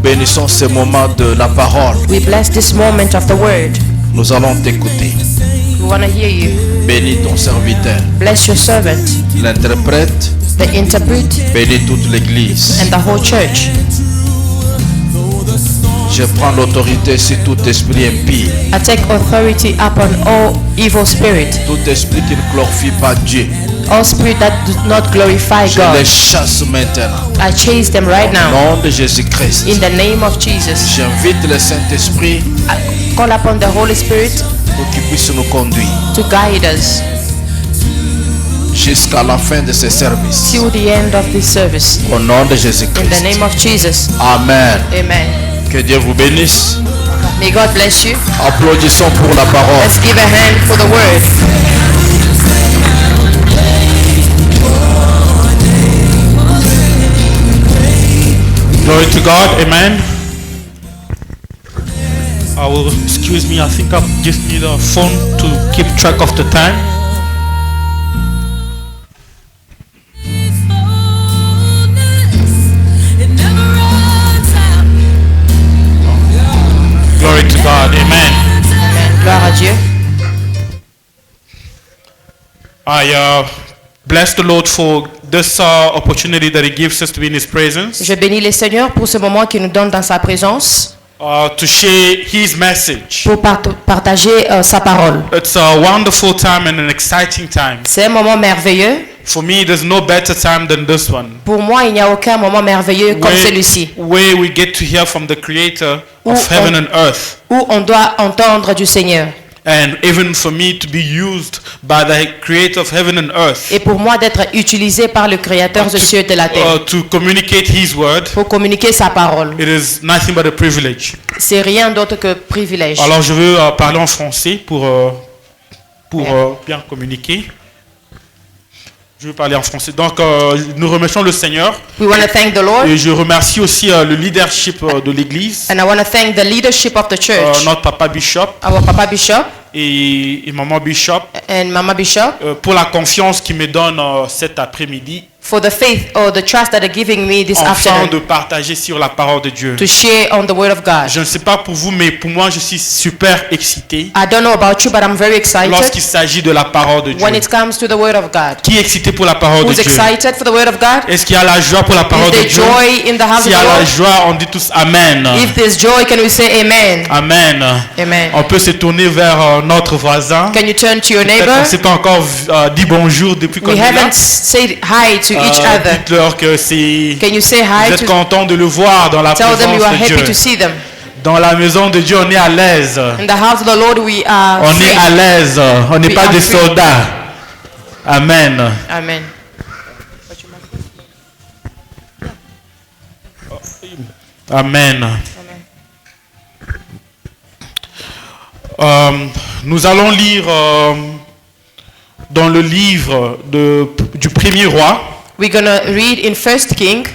Bénissons ce moment de la parole. We bless this moment of the word. Nous allons t'écouter. We want to hear you. Bénis ton serviteur. Bless your servant, L'interprète. the interpret, Bénis toute l'église. and the whole church. Je prends l'autorité sur tout esprit impie. I take authority upon all evil spirit, Tout esprit qui ne glorifie pas Dieu. all spirit that do not glorify Je les God. chasse maintenant. I chase them right Au now nom de Jésus-Christ. in the name of Jesus. J'invite le Saint-Esprit I call upon the Holy Spirit pour qu'il puisse nous conduire to guide us jusqu'à la fin de ce service. till the end of this service. Au nom de In the Jésus-Christ. name of Jesus. Amen. Amen. Que Dieu vous bénisse. May God bless you. Applaudissons pour la parole. Let's give a hand for the word. Glory to God, amen. I will excuse me, I think I just need a phone to keep track of the time. Glory to God, amen. Amen. Gloire à Dieu. I bless the Lord for this opportunity that He gives us to be in His presence, Je bénis le Seigneur pour ce moment qu'il nous donne dans sa présence to share His message. pour partager sa parole. It's a wonderful time and an exciting time. C'est un moment merveilleux. For me, there's no better time than this one. Pour moi, il n'y a aucun moment merveilleux comme celui-ci, Where we get to hear from the Creator of heaven and earth. où on doit entendre du Seigneur. And even for me to be used by the Creator of heaven and earth Et pour moi d'être utilisé par le Créateur des cieux et de la terre to communicate His word, pour communiquer sa parole. it is nothing but a privilege. C'est rien d'autre que privilège. Alors je veux parler en français pour bien communiquer. Je veux parler en français. Donc nous remercions le Seigneur We want to thank the Lord, et je remercie aussi le leadership de l'Église, and I want to thank the leadership of the church, notre papa Bishop our Papa Bishop et maman Bishop, and Mama Bishop, pour la confiance qu'ils me donnent cet après-midi, for the faith or the trust that they're giving me this afin de afternoon partager sur la parole de Dieu. to share on the word of God. Je ne sais pas pour vous, mais pour moi, je suis super excité I don't know about you, but I'm very excited lorsqu'il s'agit de la parole de Dieu. when it comes to the word of God. Qui est excité pour la parole de Who's Dieu? excited for the word of God? Est-ce qu'il y a la joie pour la parole Is de there Dieu? joy in the house S'il y of a the la Lord? joie, on dit tous Amen. If there's joy, can we say amen? Amen. Amen. On peut se tourner vers notre voisin. Can you turn to your Peut-être neighbor? qu'on ne s'est pas encore dit bonjour depuis qu'on We est là. haven't said hi to each other. Dites-leur que c'est... Can you say Vous hi êtes to content de le voir dans la tell them you présence are de happy Dieu. to see them? Dans la maison de Dieu, on est à l'aise. In the house of the Lord we are On free. est à l'aise. On n'est We pas are des free. soldats. Amen. Amen. Amen. Nous allons lire dans le livre du premier roi, We're gonna read in 1 King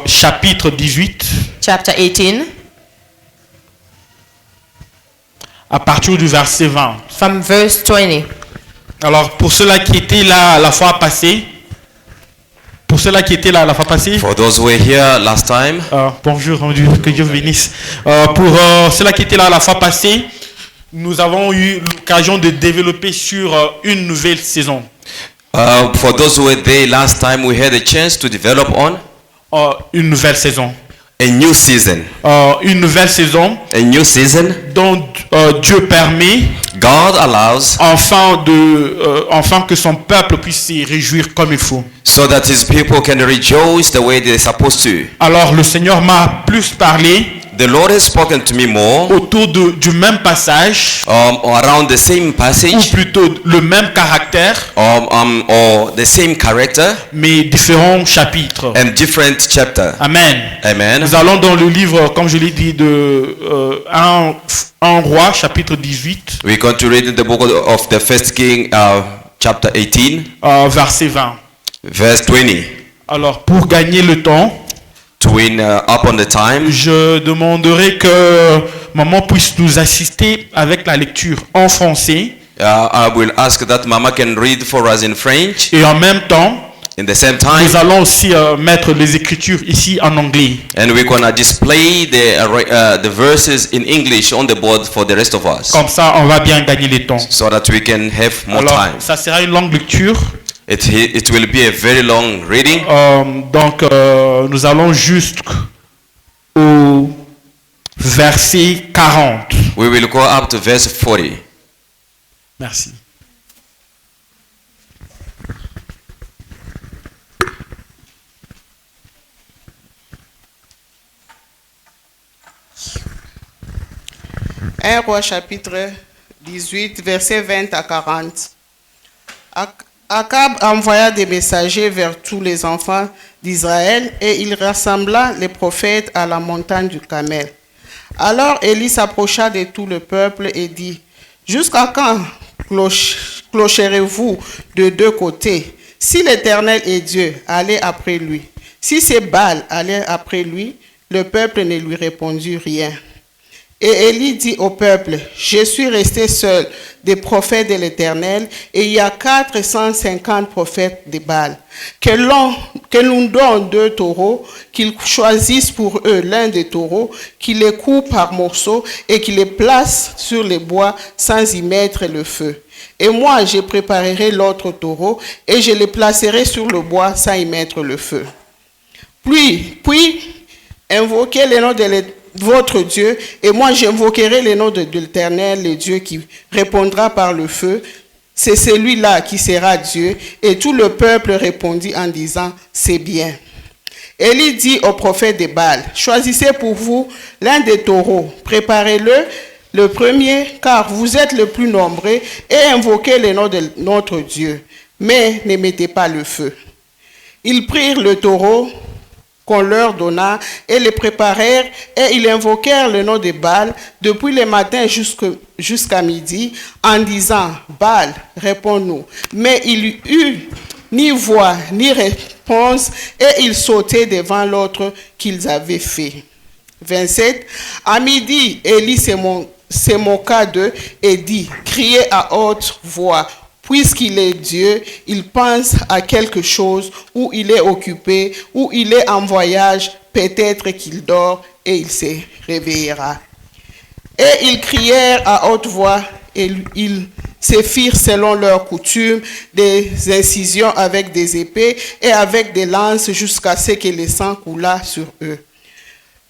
chapitre 18, chapter 18 à partir du verset 20. from verse 20. Alors, pour ceux-là qui étaient là la fois passée, For those who were here last time, bonjour, que Dieu vous bénisse. Pour ceux-là qui étaient là la fois passée, nous avons eu l'occasion de développer sur une nouvelle saison. for those who were there last time, we had a chance to develop on Une nouvelle saison. a new season. Une nouvelle saison A new season. dont Dieu permet God allows enfin que son peuple puisse se réjouir comme il faut. so that His people can rejoice the way they're supposed to. Alors le Seigneur m'a plus parlé The Lord has spoken to me more autour du même passage, around the same ou passage, plutôt le même caractère, or the same character mais différents chapitres. and different chapter. Amen. Amen. Nous allons dans le livre, comme je l'ai dit, de 1 roi, chapitre 18, We're going to read in the book of the First King, chapter 18, verset 20. verse 20. Alors, pour gagner le temps, To win up on the time, je demanderai que maman puisse nous assister avec la lecture en français I will ask that Mama can read for us in French, et en même temps, In the same time, nous allons aussi mettre les écritures ici en anglais. and we're gonna display the verses in English on the board for the rest of us, Comme ça, on va bien gagner le temps. so that we can have more Alors, time. ça sera une longue lecture. It will be a very long reading. Donc, nous allons jusqu'au verset 40. We will go up to verse 40. Merci. Un roi chapitre 18, versets 20 à 40. Akab envoya des messagers vers tous les enfants d'Israël et il rassembla les prophètes à la montagne du Carmel. Alors Élie s'approcha de tout le peuple et dit, « Jusqu'à quand clocherez-vous de deux côtés? Si l'Éternel est Dieu, allez après lui. Si c'est Baal, allez après lui. » Le peuple ne lui répondit rien. Et Élie dit au peuple, « Je suis resté seul des prophètes de l'Éternel, et il y a 450 prophètes de Baal. Que l'on donne 2 taureaux, qu'ils choisissent pour eux l'un des taureaux, qu'ils les coupent par morceaux, et qu'ils les placent sur les bois sans y mettre le feu. Et moi, je préparerai l'autre taureau, et je les placerai sur le bois sans y mettre le feu. Puis invoquez le nom de votre Dieu, et moi j'invoquerai le nom de l'Éternel, le Dieu qui répondra par le feu. C'est celui-là qui sera Dieu. » Et tout le peuple répondit en disant, « C'est bien. » Élie dit au prophète de Baal, « Choisissez pour vous l'un des taureaux, préparez-le, le premier, car vous êtes le plus nombreux, et invoquez le nom de notre Dieu, mais ne mettez pas le feu. » Ils prirent le taureau qu'on leur donna, et les préparèrent, et ils invoquèrent le nom de Baal depuis le matin jusqu'à midi, en disant, « Baal, réponds-nous. » Mais il eut ni voix, ni réponse, et ils sautaient devant l'autre qu'ils avaient fait. 27. À midi, Élie se moqua d'eux et dit, « Criez à haute voix. » Puisqu'il est Dieu, il pense à quelque chose, ou il est occupé, ou il est en voyage, peut-être qu'il dort et il se réveillera. Et ils crièrent à haute voix, et ils se firent selon leur coutume des incisions avec des épées et avec des lances jusqu'à ce que le sang coulât sur eux.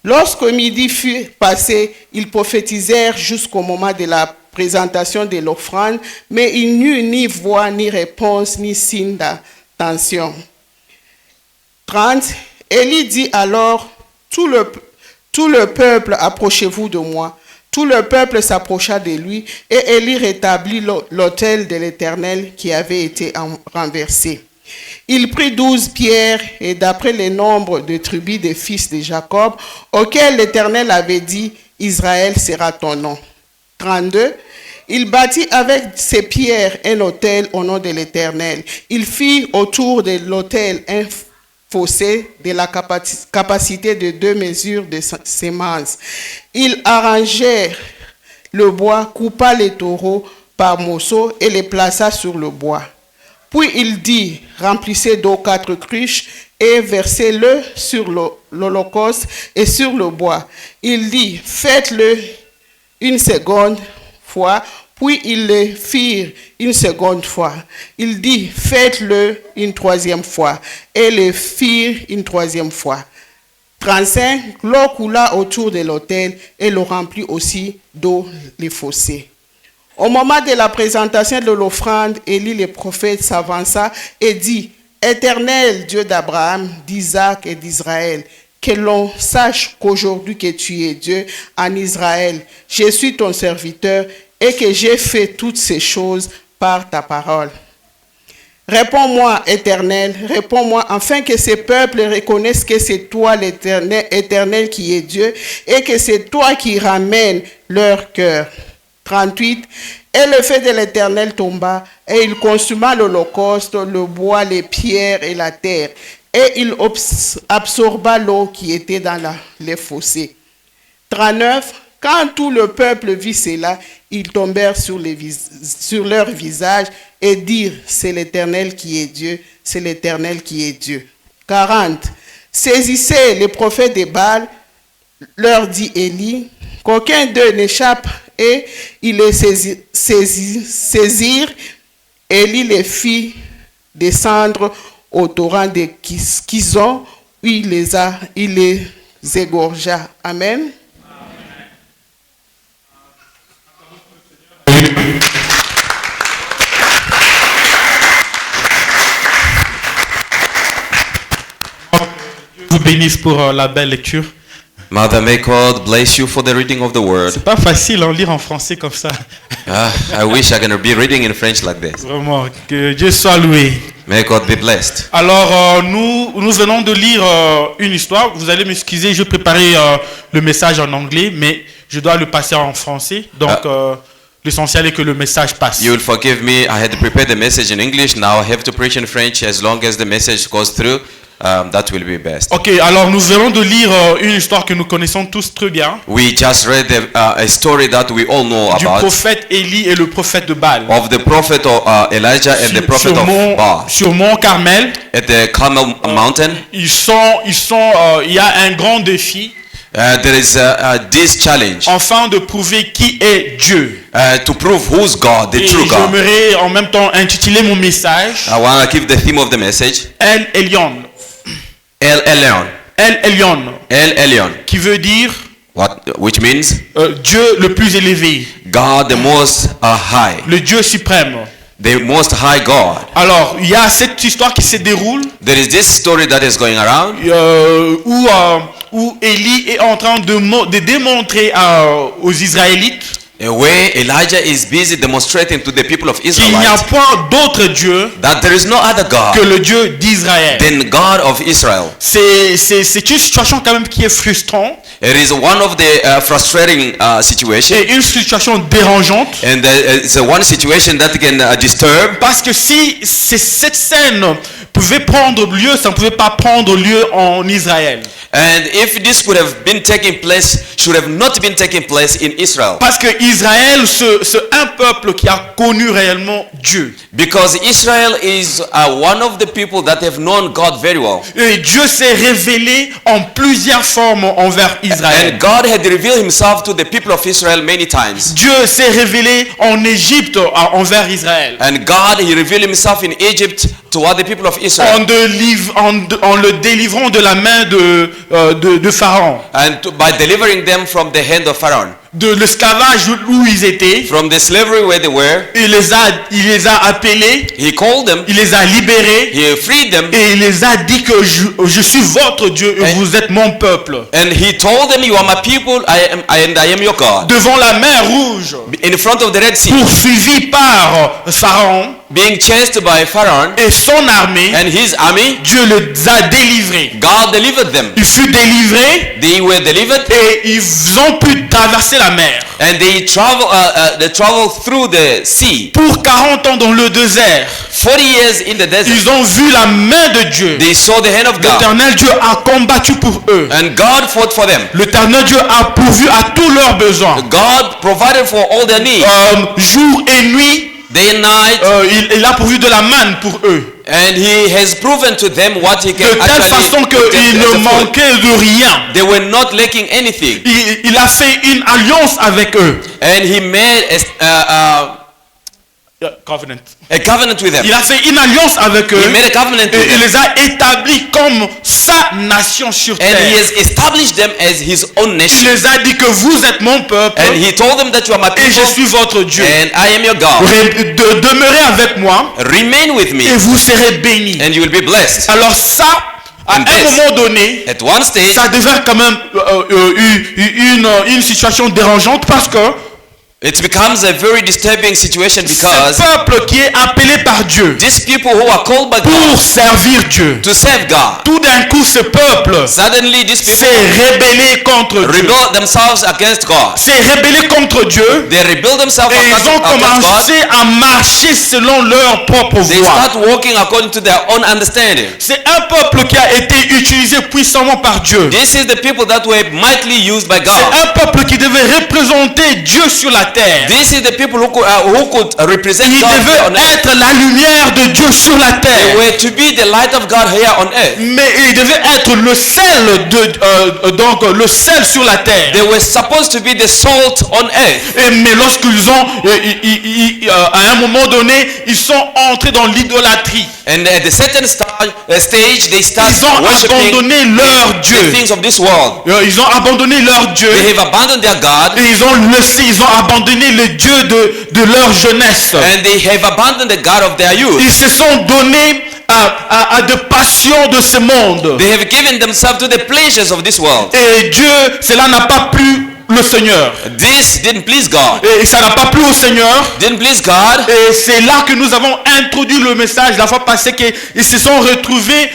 Lorsque midi fut passé, ils prophétisèrent jusqu'au moment de la présentation de l'offrande, mais il n'y eut ni voix, ni réponse, ni signe d'attention. 30. Élie dit alors, tout le peuple, approchez-vous de moi. Tout le peuple s'approcha de lui, et Élie rétablit l'autel de l'Éternel qui avait été renversé. Il prit 12 pierres, et d'après le nombre de tribus des fils de Jacob, auxquels l'Éternel avait dit, Israël sera ton nom. 32. Il bâtit avec ces pierres un autel au nom de l'Éternel. Il fit autour de l'autel un fossé de la capacité de 2 mesures de semences. Il arrangèrent le bois, coupa les taureaux par morceaux et les plaça sur le bois. Puis il dit, remplissez d'eau 4 cruches et versez-le sur l'holocauste et sur le bois. Il dit, faites-le une seconde fois, puis ils le firent une seconde fois. Il dit, faites-le une 3e fois, et le firent une 3e fois. 35, l'eau coula autour de l'autel, et le remplit aussi d'eau les fossés. Au moment de la présentation de l'offrande, Élie le prophète s'avança et dit, Éternel Dieu d'Abraham, d'Isaac et d'Israël, que l'on sache qu'aujourd'hui que tu es Dieu en Israël, je suis ton serviteur et que j'ai fait toutes ces choses par ta parole. Réponds-moi, Éternel, réponds-moi, afin que ces peuples reconnaissent que c'est toi, l'Éternel, qui est Dieu, et que c'est toi qui ramènes leur cœur. 38. Et le feu de l'Éternel tomba, et il consuma l'holocauste, le bois, les pierres et la terre. Et il absorba l'eau qui était dans les fossés. 39. Quand tout le peuple vit cela, ils tombèrent sur leur visage et dirent, c'est l'Éternel qui est Dieu, c'est l'Éternel qui est Dieu. 40. Saisissez les prophètes des Baals, leur dit Élie, qu'aucun d'eux n'échappe, et ils les saisirent. Élie les fit descendre au torrent de Kison, où il les égorgea. Amen. Vous bénisse pour la belle lecture. Mother, may God bless you for the reading of the word. C'est pas facile à lire en français comme ça. I wish I could be reading in French like this. Vraiment, que Dieu soit loué. May God be blessed. Alors, nous venons de lire une histoire. Vous allez m'excuser, je préparais le message en anglais, mais je dois le passer en français. Donc, l'essentiel est que le message passe. You will forgive me. I had prepared the message in English. Now I have to preach in French. As long as the message goes through, that will be best. Ok, alors nous venons de lire une histoire que nous connaissons tous très bien. We just read a story that we all know Du about prophète Élie et le prophète de Baal. of the prophet of Elijah and the prophet of Baal Sur Mont Carmel, at the Carmel mountain. il y a un grand défi There is this challenge afin de prouver qui est Dieu. to prove who's God, the Et true God. j'aimerais en même temps intituler mon message I want to give the theme of the message. El Elyon. El Elyon. El Elyon, El Elyon. qui veut dire Which means Dieu le plus élevé, God the most high. le Dieu suprême. The most high God. Alors, il y a cette histoire qui se déroule There is this story that is going around où Élie est en train de démontrer aux Israélites where Elijah is busy demonstrating to the people of qu'il n'y a Israel point d'autre Dieu that there is no other God que le Dieu d'Israël. than God of Israel. C'est une situation quand même qui est frustrante It is one of the frustrating situations, et une situation dérangeante and it's one situation that can disturb. parce que si cette scène pouvait prendre lieu, ça ne pouvait pas prendre lieu en Israël. And if this could have been taking place, should have not been taking place in Israel. Parce que Israël, c'est un peuple qui a connu réellement Dieu. Because Israel is one of the people that have known God very well. Et Dieu s'est révélé en plusieurs formes envers Israël. And God had revealed himself to the people of Israel many times. Dieu s'est révélé en Égypte envers Israël. And God, he revealed himself in Egypt toward the people of Israel. En le délivrant de la main de Pharaon. And by delivering them from the hand of Pharaoh. De l'esclavage où ils étaient. From the slavery where they were. Il les a appelés. He called them. Il les a libérés. He freed them. Et il les a dit que je suis votre Dieu et vous êtes mon peuple. And he told them, you are my people, I am your God. Devant la mer Rouge. In front of the Red Sea. Poursuivi par Pharaon. Being chased by Pharaoh. Et son armée. And his army. Dieu les a délivrés. God delivered them. Ils furent délivrés. They were delivered. Et ils ont pu traverser la mer. And they traveled through the sea. Pour 40 ans dans le désert. 40 years in the desert. Ils ont vu la main de Dieu. They saw the hand of God. L'Éternel Dieu a combattu pour eux. And God fought for them. L'Éternel Dieu a pourvu à tous leurs besoins. God provided for all their needs. Jour et nuit. Day and night. Il a pourvu de la manne pour eux. And he has proven to them what he can de telle façon qu'ils ne manquaient de rien. They were not lacking anything. Il a fait une alliance avec eux. And he made a covenant with them. Il a fait une alliance avec eux. He made a covenant with them. Il les a établis comme sa nation sur terre. And he has established them as his own nation. Il les a dit que vous êtes mon peuple. And he told them that you are my people. Et je suis votre Dieu. And I am your God. Demeurez avec moi. Remain with me. Et vous serez bénis. And you will be blessed. Alors ça, à un moment donné, at one stage, ça devient quand même une situation dérangeante parce que It becomes a very disturbing situation Ce because peuple qui est appelé par Dieu these people who are called by pour God servir Dieu, to serve God, tout d'un coup ce peuple suddenly these people s'est rébellé contre Dieu. rebel themselves against God. S'est rébellé contre Dieu They rebuild themselves et ils ont against God. commencé à marcher selon leur propre They voie. start walking according to their own understanding. C'est un peuple qui a été utilisé puissamment par Dieu. This is the people that were mightily used by C'est God. un peuple qui devait représenter Dieu sur la terre. This is the people who could represent Ils God here on devaient earth. être la lumière de Dieu sur la They terre. were to be the light of God here on earth. Mais ils devaient être le sel donc le sel sur la terre. They were supposed to be the salt on earth. Mais lorsqu'ils ont, à un moment donné, ils sont entrés dans l'idolâtrie. And at a certain stage, they start Ils ont worshiping abandonné leur the Dieu. things of this world. Ils ont abandonné leur Dieu. They have abandoned their God, Et ils ont abandonné le Dieu de leur jeunesse. and they have abandoned the God of their youth. Ils se sont donnés à de passions de ce monde. They have given themselves to the pleasures of this world. Et Dieu, cela n'a pas plu le Seigneur. This didn't please God. Et ça n'a pas plu au Seigneur. Didn't please God. Et c'est là que nous avons introduit le message la fois passée qu'ils se sont retrouvés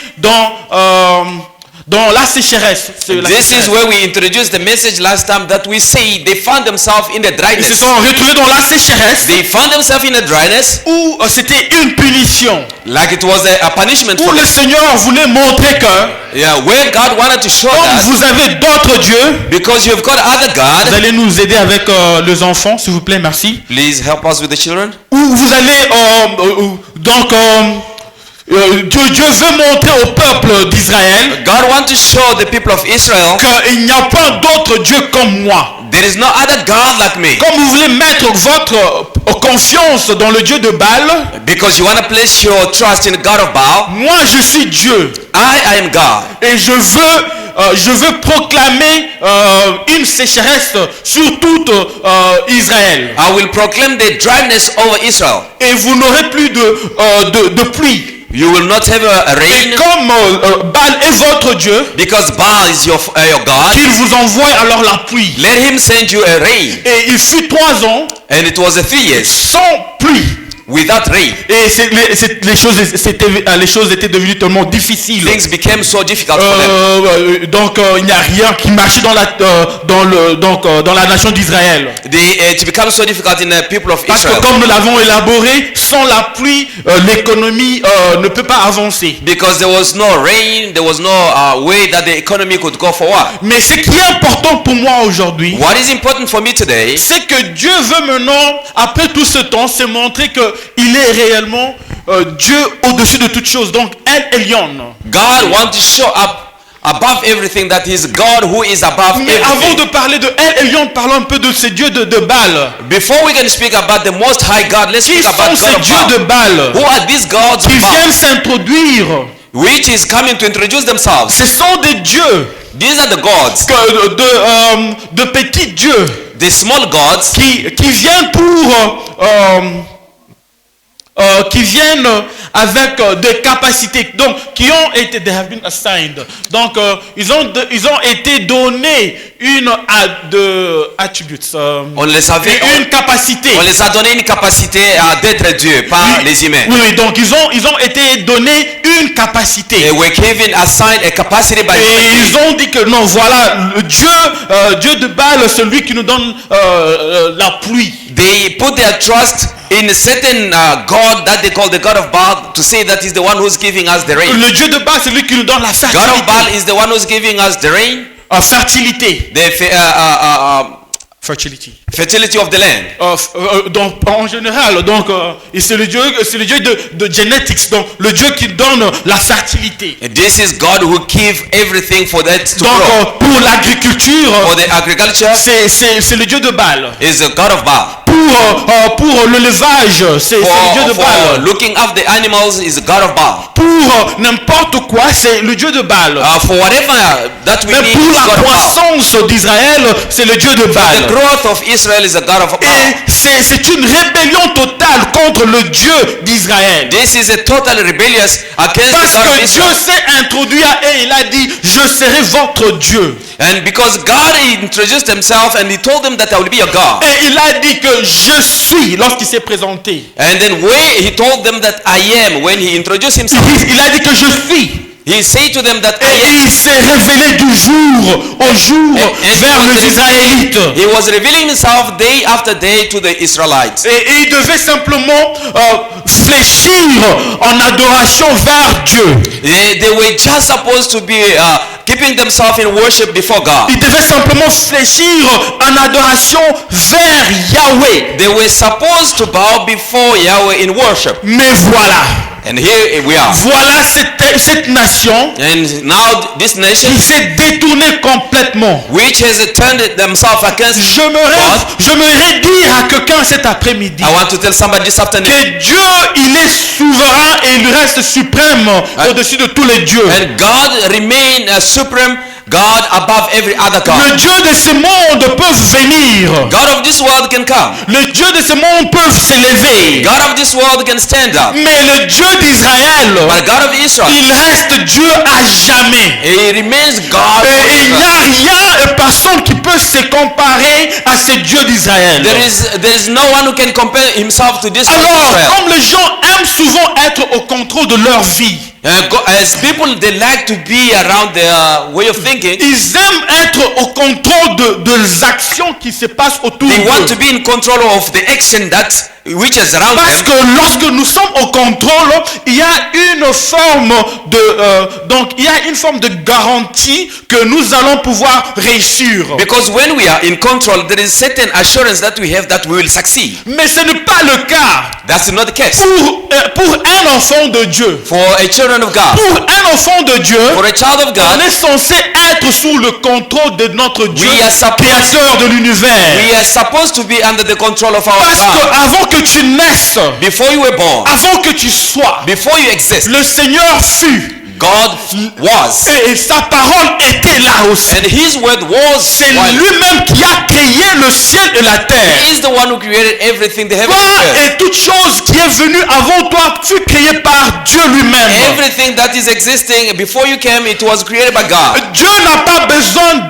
dans la sécheresse. This is where we introduced the message last time that we say they found themselves in the Ils se dryness. sont retrouvés dans la sécheresse They found themselves in the dryness où c'était une punition. like it was a punishment Où for le them. Seigneur voulait montrer que Yeah, where God wanted to show comme that vous avez d'autres dieux, because you've got other vous God. allez nous aider avec les enfants, s'il vous plaît, merci. Please help us with the children. Où vous allez Dieu veut montrer au peuple d'Israël God wants to show the people of Israel qu'il n'y a pas d'autre Dieu comme moi. there is no other God like me. Comme vous voulez mettre votre confiance dans le Dieu de Baal, Because you want to place your trust in the God of Baal. moi je suis Dieu I am God. et je veux proclamer une sécheresse sur tout Israël. I will proclaim the dryness over Israel. Et vous n'aurez plus de pluie. You will not have a Et rain comme Baal est votre Dieu, because Baal is your God. qu'il vous envoie alors la pluie. Let him send you a rain. Et il fut 3 ans And it was a 3 years sans pluie. without rain. Et les choses étaient devenues tellement difficiles. Things became so difficult for them. Donc il n'y a rien qui marchait dans la nation d'Israël. It became so difficult in the people of Parce que Israel. comme nous l'avons élaboré, sans la pluie, l'économie ne peut pas avancer. Because there was no rain, there was no way that the economy could go forward. Mais ce qui est important pour moi aujourd'hui, What is important for me today c'est que Dieu veut maintenant, après tout ce temps, se montrer qu'il est réellement Dieu au-dessus de toutes choses. Donc, El Elyon. God wants to show up above everything, that is God who is above Mais avant everything. de parler de El Elyon, parlons un peu de ces dieux de Baal. Before we can speak about the Most High God, let's Qui speak about sont ces God dieux of de Baal. Baal Who are these gods qui of Baal? viennent s'introduire? Which is coming to introduce themselves. Ce sont des dieux, These are the gods, de petits dieux the small gods qui viennent qui viennent avec des capacités, donc qui ont été, they have been assigned. Donc ils ont été donnés attributes, on les avait, une capacité. on les a donné une capacité d'être Dieu par les humains. Oui, donc ils ont été donnés une capacité. They were given, assigned a capacity by Et ils human. ont dit que non, voilà, le Dieu de Baal, celui qui nous donne la pluie. They put their trust in a certain God that they call the God of Baal, to say that is the one who's giving us the rain. Le Dieu de Baal, c'est lui qui nous donne la God fertilité. of Baal is the one who's giving us the rain, Fertilité. Fertility. fertility of the land. Donc en général, donc c'est le Dieu de genetics, donc le Dieu qui donne la fertilité. And this is God who gives everything for that to Donc grow. pour l'agriculture, For the agriculture c'est le Dieu de Baal. is the God of Baal. Pour l'élevage, c'est le Dieu de For Baal. looking after the animals is the God of Baal. Pour n'importe quoi, c'est le Dieu de Baal. For whatever that we Mais need pour is la God of Baal. croissance d'Israël, c'est le Dieu de The Baal. growth of Israel is the God of Et Baal. c'est une rébellion totale contre le Dieu d'Israël. This is a total rebellious against Parce the God of que Dieu Israel. s'est introduit à eux et il a dit, je serai votre Dieu. And because God introduced himself and he told them that I will be your God. Et il a dit que je suis lorsqu'il s'est présenté. And then when he told them that I am, when he introduced himself, Il a dit que je suis. he said to them that I Et am. il s'est révélé du jour au jour And vers les Israélites. he was revealing himself day after day to the Israelites. Et il devait simplement fléchir en adoration vers Dieu. They were just supposed to be keeping themselves in worship before God. Il devait simplement fléchir en adoration vers Yahweh. They were supposed to bow before Yahweh in worship. Mais voilà. And here we are. Voilà cette nation And now this nation, qui s'est détournée complètement. which has turned themselves against God. J'aimerais dire à quelqu'un cet après-midi I want to tell somebody this afternoon. que Dieu, il est souverain et il reste suprême au-dessus de tous les dieux. And God remain a supreme God above every other God. Le Dieu de ce monde peut venir. God of this world can come. Le Dieu de ce monde peut s'élever. God of this world can stand up. Mais le Dieu d'Israël, But God of Israel, il reste Dieu à jamais. he remains God Et il n'y forever. a rien et personne qui peut se comparer à ce Dieu d'Israël. There is no one who can compare himself to this God of Alors, Israel. comme les gens aiment souvent être au contrôle de leur vie, As people, they like to be around their way of thinking. ils aiment être au contrôle des actions qui se passent autour They want to d'eux. be in control of the action which is around Parce them. que lorsque nous sommes au contrôle, il y a une forme de garantie que nous allons pouvoir réussir. Because when we are in control, there is certain assurance that we have that we will succeed. Mais ce n'est pas le cas That's not the case. pour un enfant de Dieu. For a children of God, Pour un enfant de Dieu, for a child of on God, est censé être sous le contrôle de notre Dieu, We are supposed- créateur de l'univers. we are supposed to be under the control of our Parce God. qu'avant que tu naisses, Before you were born, avant que tu sois, before you exist, le Seigneur fut. God was. Et sa parole était là aussi. And his word was. C'est one. lui-même qui a créé le ciel et la terre. He is the one who created everything, the heaven Toi and earth. et toute chose qui est venue avant toi fut créée par Dieu lui-même. Everything that is existing before you came, it was created by God. Dieu n'a pas besoin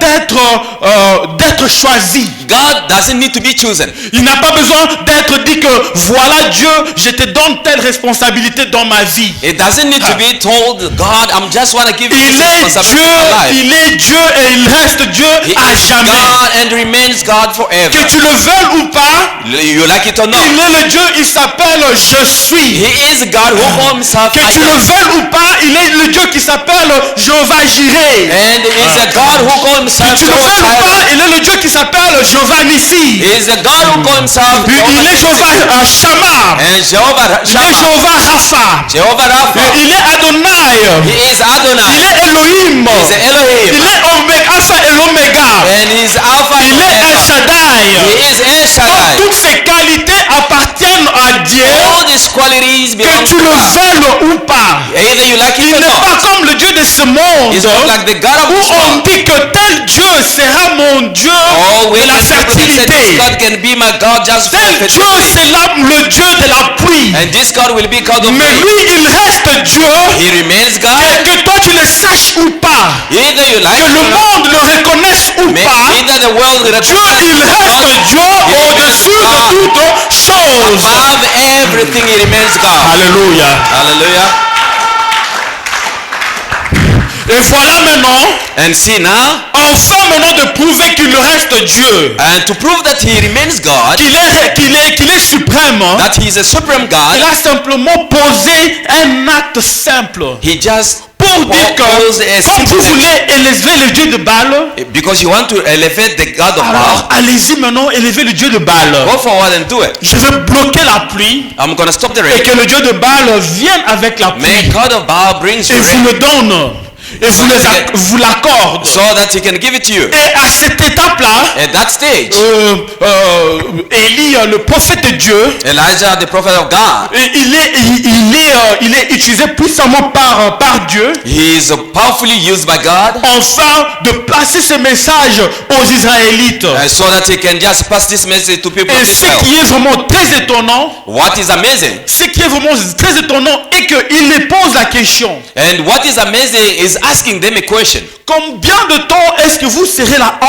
d'être choisi. God doesn't need to be chosen. Il n'a pas besoin d'être dit que voilà Dieu, je te donne telle responsabilité dans ma vie. It doesn't need to be told, God, I'm just want to give you Il this est responsibility Dieu, in my life. il est Dieu et il reste Dieu He à is jamais. God and remains God forever. Que tu le veuilles ou pas, You like it or not. il est le Dieu, il s'appelle Je suis. He is God who calls himself Que I tu le am. veuilles ou pas, il est le Dieu qui s'appelle Jéhovah Jireh. And is a God who calls himself Que tu le Jehovah veuilles ou pas, Jireh. il est le Dieu qui s'appelle Jéhovah Nissi. He is a God who calls himself Il est Jéhovah Shammah. and Jehovah Il est Shammah. Jéhovah Rapha. Jehovah Rapha. Il est Adonai. He is Adonai. Il est Elohim. He is Il Elohim. est Alpha et l'Oméga. And he is Alpha Il and est El Omega. Shaddai. He is El Donc, Shaddai. toutes ces qualités appartiennent à Dieu, All these qualities belong que tu to le God. veuilles ou pas. Either you like Il it or n'est not. pas comme le Dieu de ce monde It's not like the God of où this on world. dit que tel Dieu sera mon Dieu Oh, we de la like people that say this fertilité. God can be my God just for Tel Dieu fertility. c'est le Dieu de la pluie. And this God will be God of Mais rain. lui il reste Dieu He remains God. que toi tu le saches ou pas, Either you like que it le or not. monde le reconnaisse ou pas, Either the world will Dieu recognize il reste God. Dieu au-dessus de toute chose. Above everything, He remains God. Alléluia. Hallelujah. Et voilà maintenant, And see now, enfin maintenant de prouver qu'il reste Dieu, and to prove that He remains God, qu'il est suprême, that He is a supreme il God, a simplement posé un acte simple He just pour dire que posed a comme simple vous action. voulez élever le Dieu de Baal, Because you want to elevate the God of alors Baal, allez-y maintenant élever le Dieu de Baal. go forward and do it. Je vais bloquer la pluie I'm going to stop the et rain. que le Dieu de Baal vienne avec la May pluie God of Baal brings et you vous rain le donne. et So that vous l'accorde. so that he can give it to you. Et à cette étape-là, At that stage, Élie, le prophète de Dieu, Elijah, the prophet of God, il est utilisé puissamment par Dieu, he is powerfully used by God, afin de passer ce message aux Israélites. so that he can just pass this message to people of Et ce Israel. qui est vraiment très étonnant, What is amazing, ce qui est vraiment très étonnant est qu'il les pose la question. and what is amazing is asking them a question. Combien de temps est-ce que vous serez là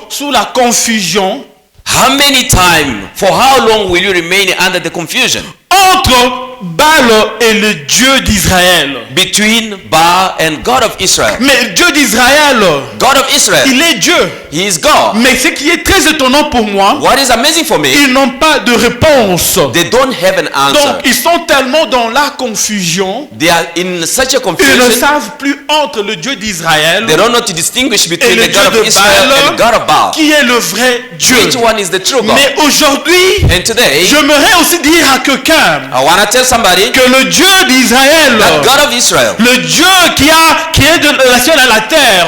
sous la confusion How many times, for how long will you remain under the confusion entre Baal et le Dieu d'Israël? between Baal and God of Israel? Mais Dieu d'Israël, God of Israel, il est Dieu. he is God. Mais ce qui est très étonnant pour moi, What is amazing for me, ils n'ont pas de réponse. they don't have an answer. Donc ils sont tellement dans la confusion, They are in such a ils ne confusion. savent plus entre le Dieu d'Israël They don't know to distinguish et between le the Dieu God de of Israel and the God of Baal. Baal, qui est le vrai Dieu. Which one is the true God? Mais aujourd'hui, And today, j'aimerais aussi dire à quelqu'un I want to tell somebody que le Dieu d'Israël, that God of Israel, le Dieu qui est de la ciel à la terre,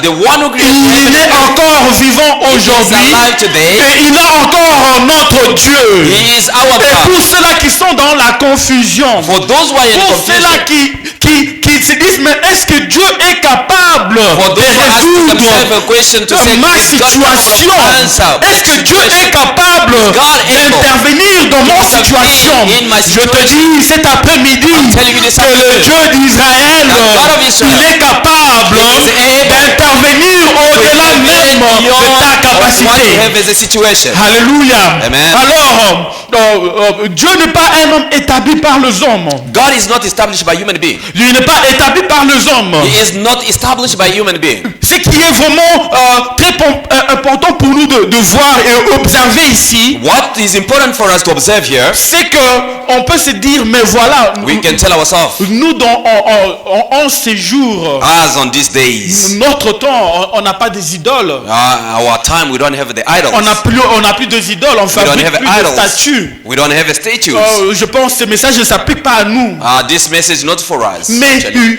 the one who created il heaven est encore vivant is aujourd'hui alive today. et il est encore notre Dieu. He is our Et pour God. ceux-là qui sont dans la confusion, For those who are in pour ceux-là confusion, qui se disent, mais est-ce que Dieu est capable for de those who ask themselves résoudre a question to say, ma is God situation? able to answer Est-ce que my Dieu est situation? capable God able d'intervenir dans mon intervene situation? in my Je te situation? dis cet après-midi I'm telling you this que le afternoon, Dieu d'Israël, that God of Israel il est capable is able d'intervenir au-delà même de ta what you capacité. have as a situation. Alléluia. Amen. Alors, Dieu n'est pas un homme établi par les hommes. God is not established by human being. Il n'est pas établi par les hommes. He is not established by human being. Ce qui est vraiment très important pour nous de voir et observer ici, What is important for us to observe here, c'est que on peut se dire, mais voilà, we can tell ourselves, nous en ces jours, as on these days, notre temps, on n'a pas des idoles. our time, we don't have the idols. On n'a plus des idoles, on We don't fabrique have plus de idols. statues. We don't have statues. Je pense que ce message ne s'applique pas à nous. This message not for us. Mais actually.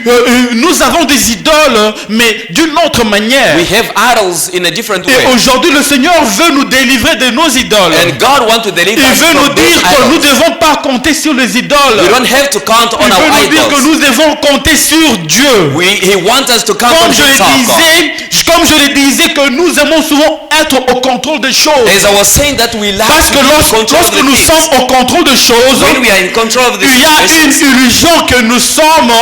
nous avons des idoles, mais d'une autre manière. We have idols in a different Et way. aujourd'hui, le Seigneur veut nous délivrer de nos idoles. And God wants to deliver Il us veut nous from those dire que nous ne idols. devons pas compter sur les idoles. We don't have to count on Il our veut nous dire que idols. nous devons compter sur Dieu. He wants us to count on Comme je himself, God. comme je le disais, que nous aimons souvent être au contrôle des choses. As I was saying that we like Parce to que be in control of lorsque the nous things. sommes au contrôle des choses, When we are in control of the il y a une situations, illusion que nous sommes,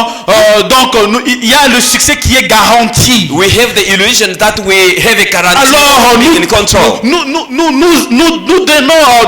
il y a le succès qui est garanti. we have the illusion that we have a guarantee Alors, of being in control.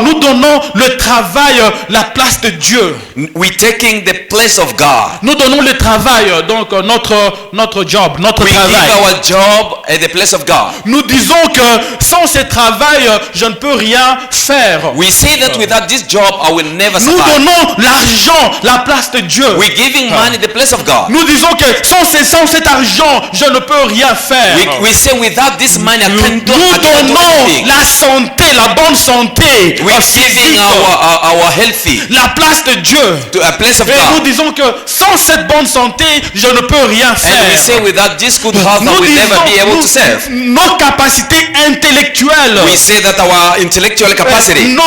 nous donnons le travail, la place de Dieu. We're taking the place of God. Nous donnons le travail, donc notre job, notre We travail. give our job at the place of God. Nous disons que sans ce travail, je ne peux rien faire. We say that without this job, I will never Nous survive. donnons l'argent, la place de Dieu. We're giving money the place of God. Nous disons que sans cet argent, je ne peux rien faire. We say without this money, I Nous can't do donnons anything. la santé, la bonne santé, We're physique, giving our healthy la place de Dieu. to a place of Et nous God. disons que sans cette bonne santé, je ne peux rien And we say faire. without this good health, I Nous will never be able to disons serve. nos capacités intellectuelles, We say that our intellectual capacity, nos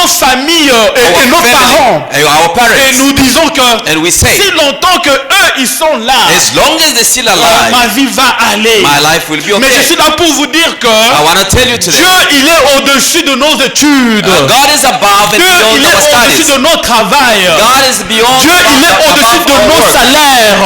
familles et our nos family, parents. our Et parents, nous disons que and we say, si longtemps que eux ils sont là, as long as they're still ma alive, vie va aller. my life will be Mais je okay. suis là pour vous dire que I want to tell you today, Dieu il est au-dessus de nos études. God is above and Dieu beyond il our est au-dessus studies. de nos travail. God is beyond Dieu il est au-dessus de our nos work. salaires.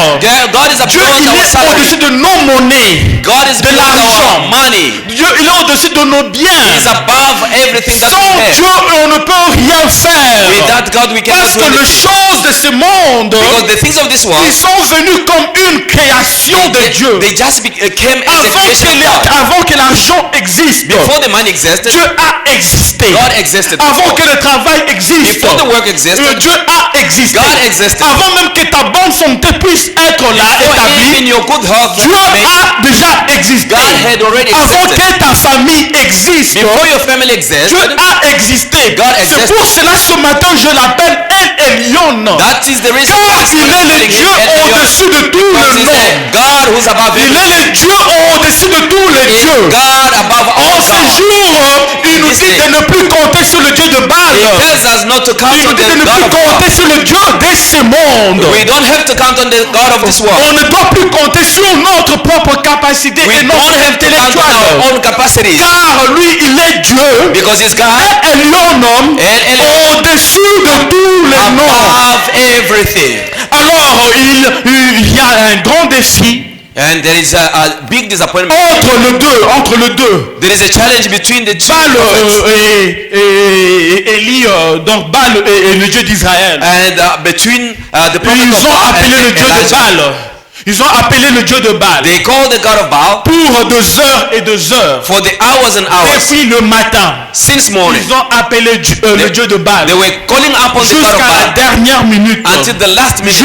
God is Dieu beyond il our est salary. au-dessus de nos monnaies. God is de beyond l'argent. our money. Dieu il est au-dessus de nos biens. He is above everything that Sans we Dieu have. on ne peut rien faire. Without God, we cannot Parce do que les anything. choses de ce monde, Because the things of this world, ils sont venus comme une création de Dieu. they just came as a creation of God. Avant que l'argent existe, existe, Before the man existed, Dieu a existé. God existed. Avant Before. que le travail existe, Before the work existed, Dieu a existé. God existed. Avant même que ta bonne santé puisse être là, Before établie, even your good health Dieu a déjà existé. God had already Avant existed. que ta famille existe, Before your family Dieu existed, a existé. God C'est existed. pour cela ce matin je l'appelle El Elyon. that is the reason Car why il est le Dieu au-dessus de tous Because les he's noms. the God who's above Il everything. est le Dieu au-dessus de tous les He is dieux. God above En all ces gods. jours, il nous This dit day. de ne plus compter sur le Dieu de Baal. He tells us not to count Il nous on dit de the ne God plus of God. compter sur le Dieu de ce monde. We don't have to count on the God of this world. On ne doit plus compter sur notre propre capacité We et don't notre have to count on our intellectuel. own capacities. Car lui, il est Dieu. Because he's God Et Elyon, El au-dessus de tous les noms. above everything. Alors, il y a un grand défi And there is a big disappointment. entre le deux. There is a challenge between the two Baal prophets. et Élie, donc Baal et le Dieu d'Israël. And between the prophet Ils of ont Baal appelé le and Dieu de Elijah. Baal. Ils ont appelé le Dieu de Baal They call the God of Baal pour 2 heures et 2 heures. for the hours and hours. Depuis le matin, Since morning, ils ont appelé le Dieu de Baal they were calling upon the God of jusqu'à la Baal dernière minute, until the last minute,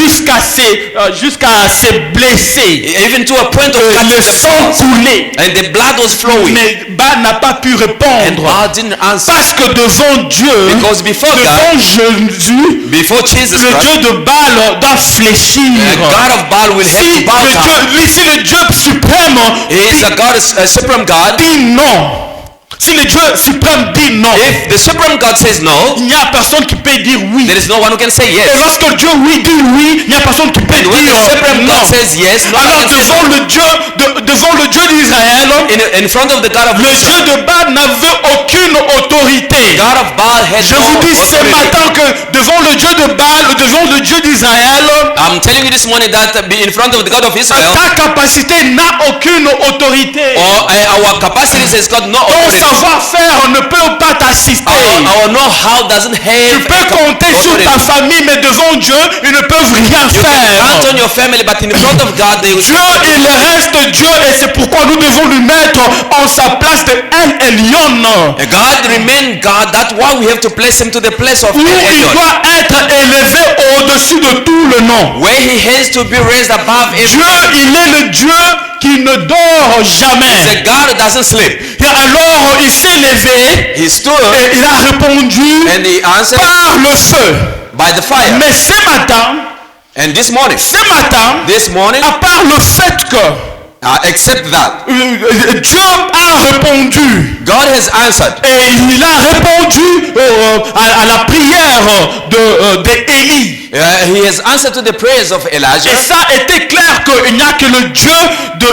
jusqu'à se blesser, even to a point of le cutting sang themselves. coulait. And the blood was flowing. Mais Baal n'a pas pu And répondre Baal didn't answer. parce que devant Dieu, Because before devant God, Jésus, before Jesus le Christ, Dieu de Baal doit fléchir. the God of Baal will have Si to bow down. si le Dieu suprême He is a God, a supreme God. dit non, si le Dieu suprême dit non, If the supreme God says no, il n'y a personne qui peut dire oui. there is no one who can say Et yes. lorsque Dieu oui dit oui, il n'y a personne qui peut And when dire the supreme non. God says yes, no Alors one can say devant no. le Dieu d'Israël, In front of the God of le Israel, Dieu de Baal n'avait aucune autorité. God of Baal had Je no vous dis ce authority. matin que devant le Dieu de Baal, devant le Dieu d'Israël, I'm telling you this morning that in front of the God of Israel, ta capacité n'a aucune autorité. or our capacities has got no Ton authority. savoir-faire ne peut pas t'assister. Our know-how doesn't Tu have peux compter sur authority. ta famille, mais devant Dieu, ils ne peuvent rien You can count faire. on your family, but in front of God, they will Dieu, il reste Dieu et c'est pourquoi nous devons lui mettre en sa place de El Elyon, God remain God. That's why we have to place him to the place of où El il Elyon, doit être élevé au-dessus de tout le nom. where he has to be raised above Dieu, everything. il est le Dieu qui ne dort jamais. The God who doesn't sleep. Et alors, il s'est levé He stood et il a répondu and he answered par le feu. by the fire. Mais ce matin, And this morning, à part le fait que except that, Dieu a répondu God has answered. et il a répondu à la prière d'Élie. He has answered to the prayers of Elijah. Et ça était clair qu'il n'y a que le Dieu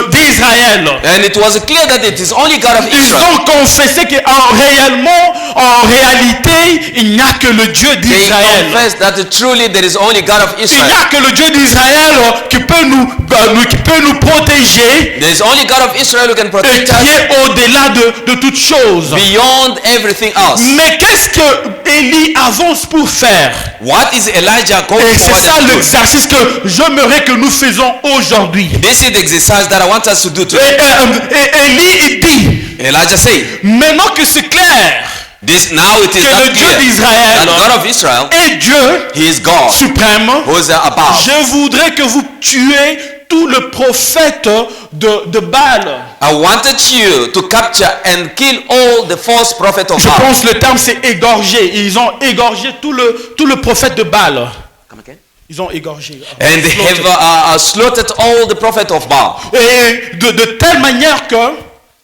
d'Israël. And it was clear that it is only God of Ils Israel. ont confessé en réalité, il n'y a que le Dieu They d'Israël. confess that truly there is only God of Il Israel. n'y a que le Dieu d'Israël qui peut nous protéger There is only God of Israel who can et protect qui us est au-delà de toutes choses. beyond everything else. Mais qu'est-ce que Élie avance pour faire? What is Elijah going Et c'est forward ça to do? l'exercice que j'aimerais que nous faisons aujourd'hui. This is the exercise that I want us to do Et today. Élie il dit, Elijah said, maintenant que c'est clair this now it is que not le Dieu clear d'Israël that God of Israel est Dieu He is God suprême, who is above. je voudrais que vous tuez tout le prophète de Baal. I wanted you to capture and kill all the false prophets of Je Baal. pense le terme c'est égorger. Ils ont égorgé tout le prophète de Baal. Come again? Ils ont égorgé. And they have slaughtered all the prophets of Baal Et de telle manière que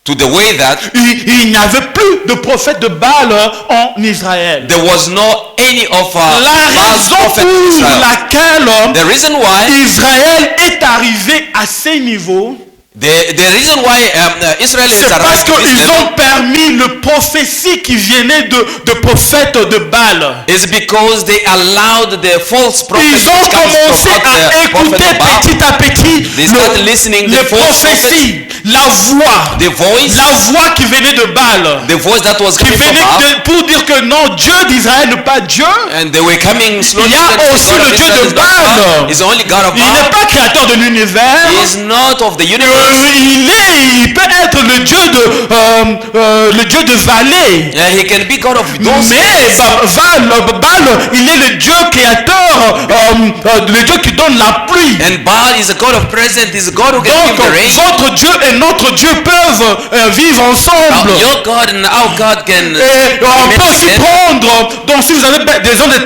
to the way that il n'y avait plus de prophète de Baal en Israël. there was no any of La Baal's raison prophets in pour Israel. laquelle The reason why Israël est arrivé à ces niveaux, the reason why Israel c'est has parce arrived to this qu'ils level ont permis le prophéties qui venaient de prophètes de Baal. It's because they allowed the false prophets Ils ont which comes commencé from à the prophet écouter of Baal. petit à petit They started listening les the false prophéties, la voix qui venait de Baal, the voice that was qui coming from venait Baal, pour dire que non, Dieu d'Israël n'est pas Dieu. and they were coming slowly. Il y a saying, aussi God le of Dieu Israel de is not Baal. God. He's the only God of Il n'est Baal. pas créateur de l'univers. He is not of the universe. Il peut être le Dieu de vallée. Yeah, he can be God of those Mais things. Baal, il est le Dieu créateur, le Dieu qui donne la pluie. And Baal is a God of present. He's a God who can Donc, give the rain. votre Dieu et notre Dieu peuvent vivre ensemble. Now, your God and our God can Et on meet peut aussi together. prendre, donc si vous avez besoin de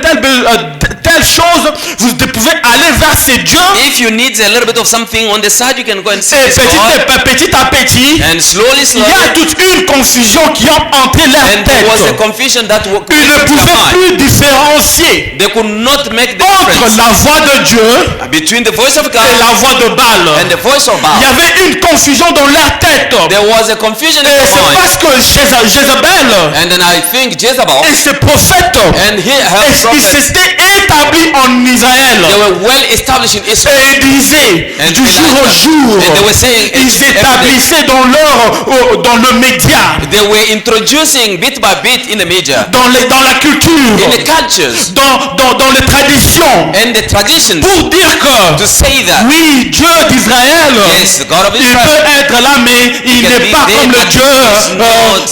telle chose, vous pouvez aller vers ces dieux. If you need a little bit of something on the side, you can go and see Et this God. petit à petit, And slowly, il slowly, y a toute une confusion qui a entré leur and there was a tête. confusion that Ils ne created their pouvaient mind. plus différencier They could not make the entre difference la voix de Dieu between the voice of et God la voix de Baal. and the voice of Il y Baal. avait une confusion dans leur tête. There was a confusion in Et their c'est mind. parce que Jézabel And then I think Jezebel et ses prophètes, and her ils prophets, s'étaient établis en Israël. they were well established in Israel. Et ils disaient, And du jour au jour, and they were saying ils every day, établissaient dans le média, they were introducing bit by bit in the media, dans la culture, in the cultures dans les traditions, and the traditions, pour dire que to say that oui, Dieu d'Israël, yes, the God of il Israel peut être là, mais il can n'est be pas there, comme le but Dieu he's not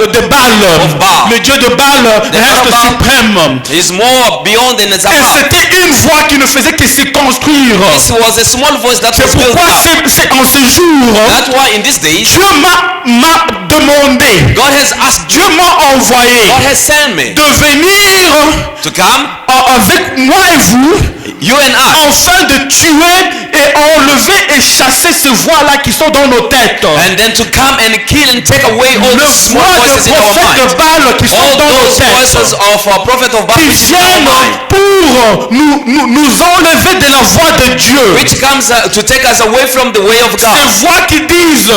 the de Baal. of Baal. Le Dieu de Baal God reste of Baal suprême. is more beyond than Et Zabal. c'était une voix qui ne faisait que se construire. This was a small voice that C'est was built pourquoi up. c'est en ce jour, That's why in these days, Dieu m'a demandé, God has asked you, Dieu m'a envoyé God has sent me de venir to come, avec moi et vous, you and I, afin de tuer et enlever et chasser ces voix-là qui sont dans nos têtes. and then to come and kill and take away all Le the small voix voices de in our prophètes mind. de Baal qui sont All dans nos those voices têtes. of a prophet of Baal Qui which is in our viennent mind, pour nous enlever de la voix de Dieu. which comes to take us away from the way of God. Ces voix qui disent,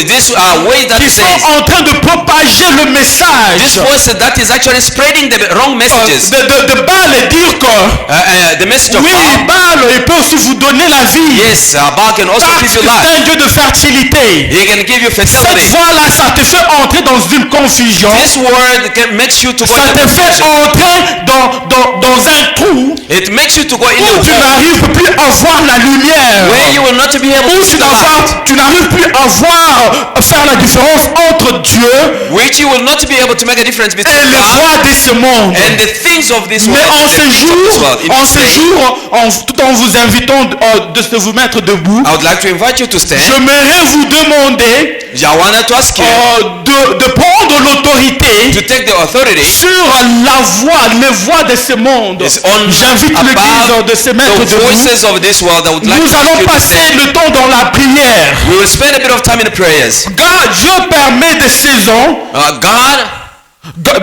This way that qui sont says, en train de propager le message this voice that is actually spreading the wrong messages. de Baal et dire que The message of oui, Baal. Baal, il peut aussi vous donner la vie. Yes, Baal can also Parce give que you c'est life. un Dieu de fertilité. He can give you Cette fertility. voix-là, ça te fait entrer dans une confusion. This word makes you to go Ça into te fait confusion. entrer dans un trou It makes you to go où into tu a hole n'arrives plus à voir la lumière. where you will not be able Où to see the light, tu n'arrives plus à voir, à faire la différence entre Dieu which you will not be able to make a difference et between les God voies de ce monde. and the things of this world. Mais en and the ce things of this world. jour, In en this ce day, jour, tout en vous invitant de vous mettre debout, I would like to invite you to stand. j'aimerais vous demander I wanted to ask you de prendre l'autorité to take the authority sur les voix de ce monde. is on J'invite l'église about de se mettre the debout. voices of this world. I would like Nous to ask allons you to passer stand. le temps dans la prière. We will spend a bit of time in the prayers. Dieu permet des saisons.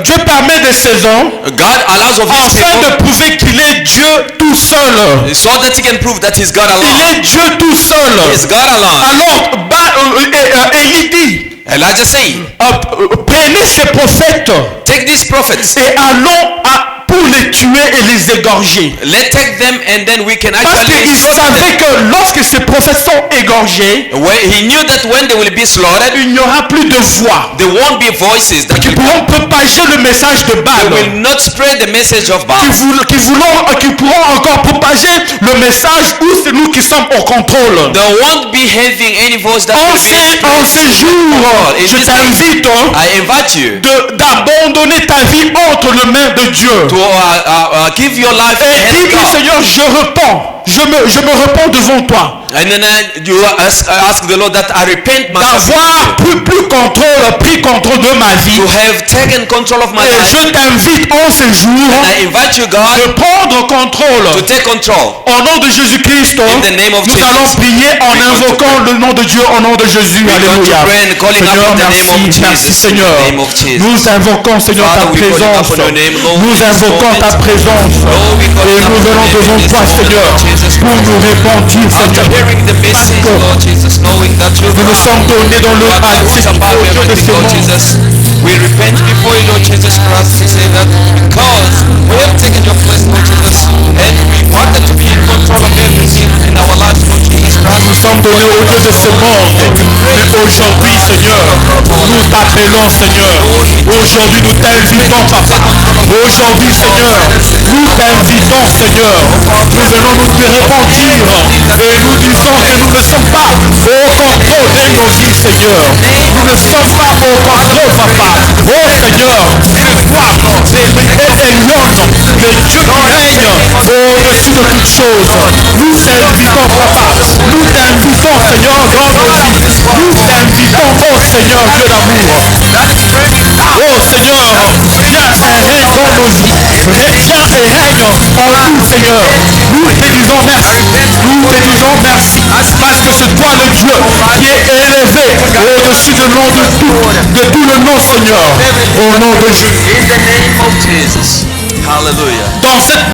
Dieu permet des saisons God allows of his afin de people prouver qu'il est Dieu tout seul. so that he can prove that he's God Il alone. est Dieu tout seul. He's God alone. Alors, Élie dit, Elijah said, prenez ces prophètes take these prophets, et allons pour les tuer et les égorger. let's take them and then we can Parce actually qu'il slaughter savait them. que lorsque ces prophètes sont égorgés, He knew that when they will be slaughtered, il n'y aura plus de voix there won't be voices that qui will pourront propager le message de they Baal, will not spread the message of Baal. qui pourront encore propager le message où c'est nous qui sommes au contrôle. There won't be having any voice that En will be ces jours, je t'invite I invite you d'abandonner ta vie entre les mains de Dieu. to give your life to Et dis-lui, God. Seigneur, je repens. Je me repens devant toi. And then you ask the Lord that I repent myself D'avoir pris contrôle de ma vie. to have taken control of my Et life. je t'invite en ce jour And I invite you, God, de prendre contrôle. to take control. Au nom de Jésus-Christ, In the name of nous Jesus. allons prier en invoquant le nom de Dieu au nom de Jésus. We're going to Alléluia. pray and calling Seigneur, upon the name of merci, merci Jesus. Seigneur. In the name of Jesus. Nous invoquons, Seigneur, ta Father, we call présence. upon your name, Lord, Nous in this invoquons ta moment. présence. Lord, we call Et upon nous your venons name devant in this toi, moment, Seigneur, Lord Jesus pour Christ. nous répondre, After Seigneur. hearing the message, Lord Jesus, knowing that you Nous nous sommes tournés dans le knows about Dieu de everything, ce Lord monde. Jesus. We repent before you, Lord Jesus Christ, to say that because we have taken your place, Lord Jesus, and we wanted to be in control of everything in our lives, Lord Jesus Christ. Nous sommes tournés au Dieu de ce monde. Mais aujourd'hui, Seigneur, nous t'appelons, Seigneur. Aujourd'hui, nous t'invitons, Papa. Aujourd'hui, Seigneur, nous t'invitons, Seigneur. Nous venons nous te repentir et nous disons que nous ne sommes pas au contrôle de nos vies, Seigneur. Nous ne sommes pas au contrôle, Papa. Oh Seigneur, toi, c'est Elion, le Dieu qui règne au-dessus de toutes choses. Nous t'invitons, Papa. Nous t'invitons, Seigneur, dans nos vies. Nous t'invitons, oh Seigneur, Dieu d'amour. Oh Seigneur, viens et règne dans nos vies. Viens et règne en nous, Seigneur. Nous te disons merci. Nous te disons merci. Parce que c'est toi le Dieu qui est élevé au-dessus de nom de tout le nom, Seigneur. Au nom de Jésus. In the name of Jesus. Hallelujah. Dans cette